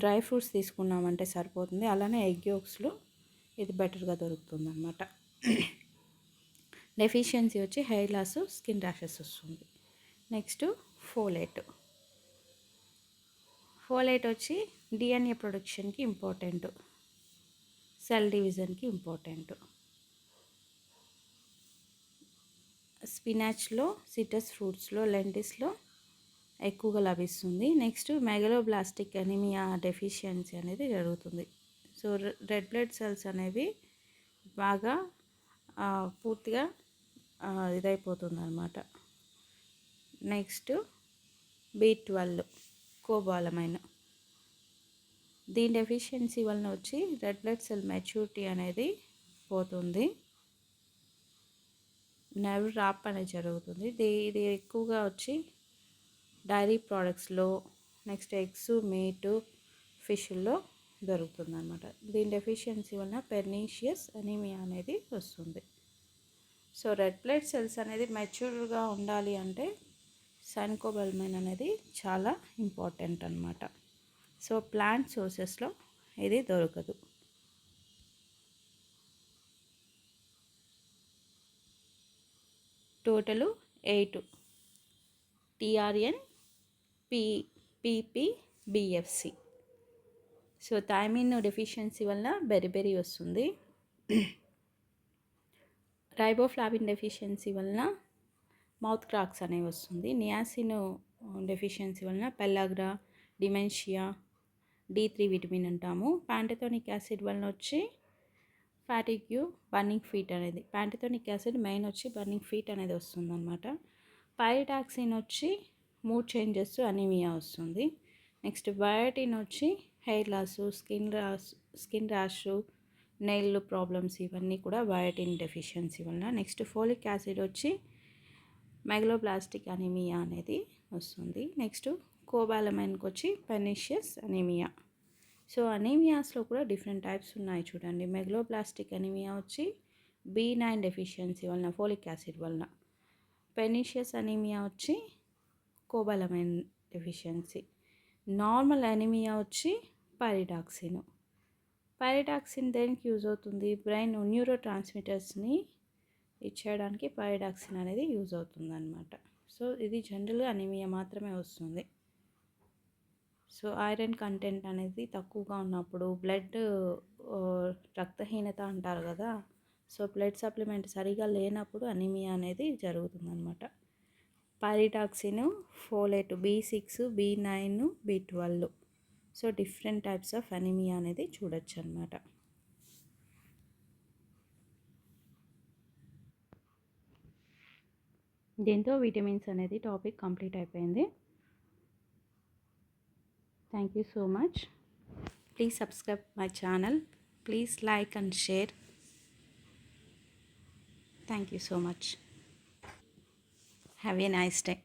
డ్రై ఫ్రూట్స్ తీసుకున్నామంటే సరిపోతుంది. అలానే ఎగ్ యోక్స్లో ఇది బెటర్గా దొరుకుతుంది అనమాట. డెఫిషియన్సీ వచ్చి హెయిర్ లాస్, స్కిన్ ర్యాషెస్ వస్తుంది. నెక్స్ట్ ఫోలేట్ వచ్చి DNA ప్రొడక్షన్కి ఇంపార్టెంట్, సెల్ డివిజన్కి ఇంపార్టెంట్. స్పినాచ్లో, సిట్రస్ ఫ్రూట్స్లో, లెంటిస్లో ఎక్కువగా లభిస్తుంది. నెక్స్ట్ మెగలోబ్లాస్టిక్ ఎనిమియా డెఫిషియన్సీ అనేది జరుగుతుంది. సో రెడ్ బ్లడ్ సెల్స్ అనేవి బాగా పూర్తిగా ఇదైపోతుంది అనమాట. Next B12 cobalamin. దీని డెఫిషియన్సీ వలన వచ్చి రెడ్ బ్లడ్ సెల్ మెచ్యూరిటీ అనేది పోతుంది, నెర్వ్ ర్యాప్ అనేది జరుగుతుంది. ఇది ఎక్కువగా వచ్చి డైరీ ప్రోడక్ట్స్లో, నెక్స్ట్ ఎగ్స్, మీట్, ఫిష్లో దొరుకుతుంది అనమాట. దీని డెఫిషియన్సీ వలన పెర్నీషియస్ అనీమియా అనేది వస్తుంది. సో రెడ్ బ్లడ్ సెల్స్ అనేది మెచ్యూర్గా ఉండాలి అంటే సైన్కోబాలమైన్ అనేది చాలా ఇంపార్టెంట్ అనమాట. సో ప్లాంట్ సోర్సెస్లో ఇది దొరకదు. Total 8 TRN, PP, BFC. So thiamine deficiency వలన బెరిబెరీ వస్తుంది. రైబోఫ్లావిన్ డెఫిషియన్సీ వలన మౌత్ క్రాక్స్ అనేవి వస్తుంది. నియాసిన్ డెఫిషియన్సీ వలన పెలాగ్రా, డిమెన్షియా, D3 విటమిన్ అంటాము. ప్యాంటిథోనిక్ యాసిడ్ వలన వచ్చి ఫ్యాటిగ్యూ, బర్నింగ్ ఫీట్ అనేది, ప్యాంటిథోనిక్ యాసిడ్ మెయిన్ వచ్చి బర్నింగ్ ఫీట్ అనేది వస్తుందన్నమాట. పైరిడాక్సిన్ వచ్చి మూడ్ చేంజెస్, అనీమియా వస్తుంది. నెక్స్ట్ బయోటిన్ వచ్చి hair loss, skin rash, nail problems ఇవన్నీ కూడా బయోటిన్ డెఫిషియన్సీ వలన. నెక్స్ట్ ఫోలిక్ యాసిడ్ వచ్చి మెగలోబ్లాస్టిక్ అనీమియా అనేది వస్తుంది. నెక్స్ట్ కోబాలమైన్కి వచ్చి పెర్నీషియస్ అనీమియా. సో అనీమియాస్లో కూడా డిఫరెంట్ టైప్స్ ఉన్నాయి చూడండి. మెగలోబ్లాస్టిక్ అనీమియా వచ్చి B9 డెఫిషియన్సీ వలన, ఫోలిక్ యాసిడ్ వలన. పెర్నిషియస్ అనీమియా వచ్చి కోబాలమైన్ డెఫిషియన్సీ. నార్మల్ అనీమియా వచ్చి పైరిడాక్సిన్. పైరిడాక్సిన్ దేనికి యూజ్ అవుతుంది? బ్రెయిన్ న్యూరో ట్రాన్స్మిటర్స్ని ఇచ్చేయడానికి పైరిడాక్సిన్ అనేది యూజ్ అవుతుంది అనమాట. సో ఇది జనరల్గా అనీమియా మాత్రమే వస్తుంది. సో ఐరన్ కంటెంట్ అనేది తక్కువగా ఉన్నప్పుడు బ్లడ్ రక్తహీనత అంటారు కదా, సో బ్లడ్ సప్లిమెంట్ సరిగా లేనప్పుడు అనీమియా అనేది జరుగుతుందన్నమాట. Pyridoxine, folate, B6, B9, B12, so different types of anaemia అనేది చూడొచ్చు అనమాట. దీంతో విటమిన్స్ అనేది టాపిక్ కంప్లీట్ అయిపోయింది. Thank you so much. Please subscribe my channel. Please like and share. Thank you so much. Have a nice day.